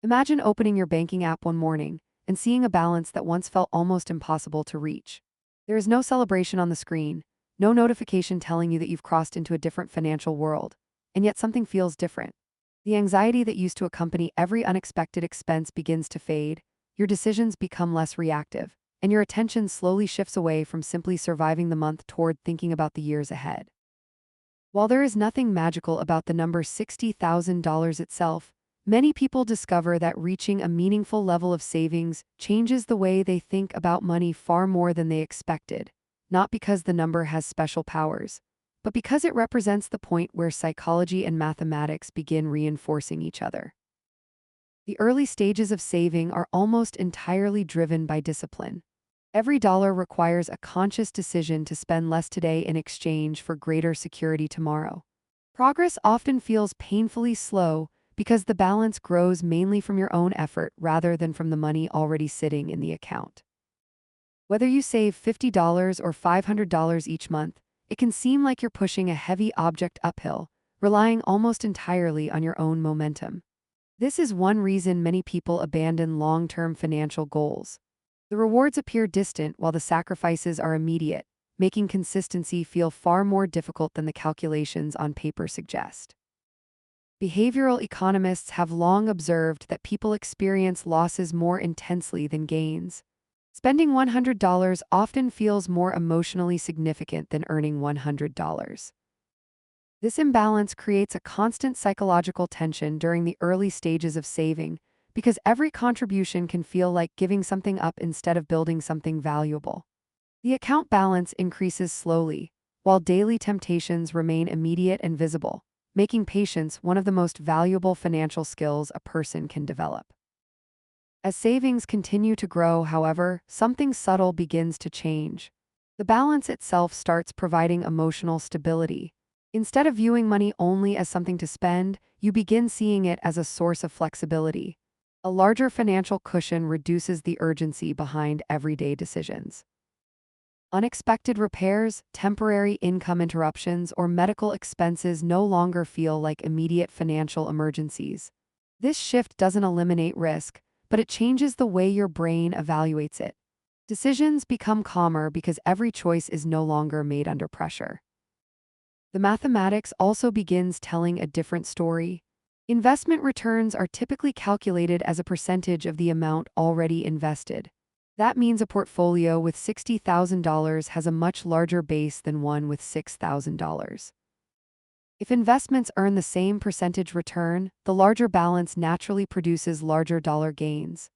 Imagine opening your banking app one morning and seeing a balance that once felt almost impossible to reach. There is no celebration on the screen, no notification telling you that you've crossed into a different financial world, and yet something feels different. The anxiety that used to accompany every unexpected expense begins to fade, your decisions become less reactive, and your attention slowly shifts away from simply surviving the month toward thinking about the years ahead. While there is nothing magical about the number $60,000 itself, many people discover that reaching a meaningful level of savings changes the way they think about money far more than they expected, not because the number has special powers, but because it represents the point where psychology and mathematics begin reinforcing each other. The early stages of saving are almost entirely driven by discipline. Every dollar requires a conscious decision to spend less today in exchange for greater security tomorrow. Progress often feels painfully slow because the balance grows mainly from your own effort rather than from the money already sitting in the account. Whether you save $50 or $500 each month, it can seem like you're pushing a heavy object uphill, relying almost entirely on your own momentum. This is one reason many people abandon long-term financial goals. The rewards appear distant while the sacrifices are immediate, making consistency feel far more difficult than the calculations on paper suggest. Behavioral economists have long observed that people experience losses more intensely than gains. Spending $100 often feels more emotionally significant than earning $100. This imbalance creates a constant psychological tension during the early stages of saving, because every contribution can feel like giving something up instead of building something valuable. The account balance increases slowly, while daily temptations remain immediate and visible, making patience one of the most valuable financial skills a person can develop. As savings continue to grow, however, something subtle begins to change. The balance itself starts providing emotional stability. Instead of viewing money only as something to spend, you begin seeing it as a source of flexibility. A larger financial cushion reduces the urgency behind everyday decisions. Unexpected repairs, temporary income interruptions, or medical expenses no longer feel like immediate financial emergencies. This shift doesn't eliminate risk, but it changes the way your brain evaluates it. Decisions become calmer because every choice is no longer made under pressure. The mathematics also begins telling a different story. Investment returns are typically calculated as a percentage of the amount already invested. That means a portfolio with $60,000 has a much larger base than one with $6,000. If investments earn the same percentage return, the larger balance naturally produces larger dollar gains.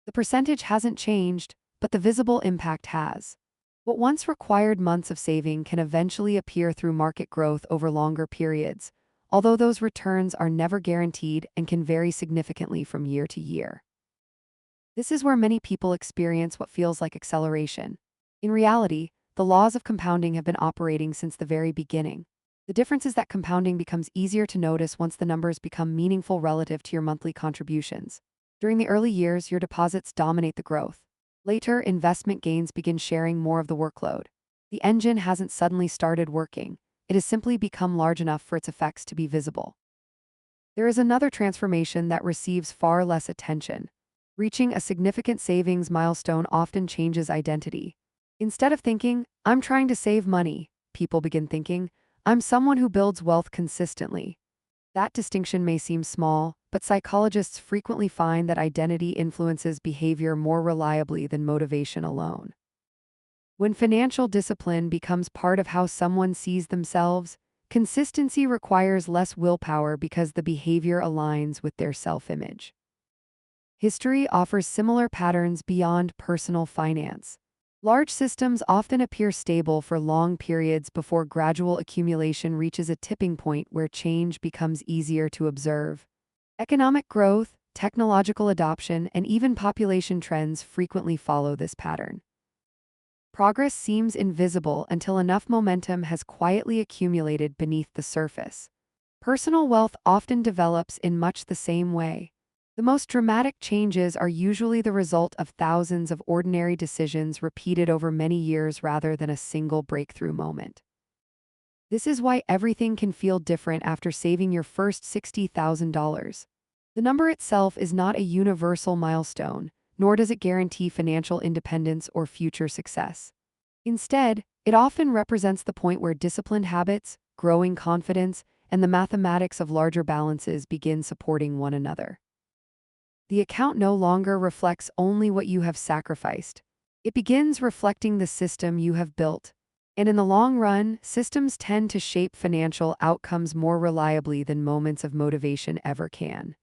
The percentage hasn't changed, but the visible impact has. What once required months of saving can eventually appear through market growth over longer periods, although those returns are never guaranteed and can vary significantly from year to year. This is where many people experience what feels like acceleration. In reality, the laws of compounding have been operating since the very beginning. The difference is that compounding becomes easier to notice once the numbers become meaningful relative to your monthly contributions. During the early years, your deposits dominate the growth. Later, investment gains begin sharing more of the workload. The engine hasn't suddenly started working. It has simply become large enough for its effects to be visible. There is another transformation that receives far less attention. Reaching a significant savings milestone often changes identity. Instead of thinking, "I'm trying to save money," people begin thinking, "I'm someone who builds wealth consistently." That distinction may seem small, but psychologists frequently find that identity influences behavior more reliably than motivation alone. When financial discipline becomes part of how someone sees themselves, consistency requires less willpower because the behavior aligns with their self-image. History offers similar patterns beyond personal finance. Large systems often appear stable for long periods before gradual accumulation reaches a tipping point where change becomes easier to observe. Economic growth, technological adoption, and even population trends frequently follow this pattern. Progress seems invisible until enough momentum has quietly accumulated beneath the surface. Personal wealth often develops in much the same way. The most dramatic changes are usually the result of thousands of ordinary decisions repeated over many years rather than a single breakthrough moment. This is why everything can feel different after saving your first $60,000. The number itself is not a universal milestone, nor does it guarantee financial independence or future success. Instead, it often represents the point where disciplined habits, growing confidence, and the mathematics of larger balances begin supporting one another. The account no longer reflects only what you have sacrificed. It begins reflecting the system you have built. And in the long run, systems tend to shape financial outcomes more reliably than moments of motivation ever can.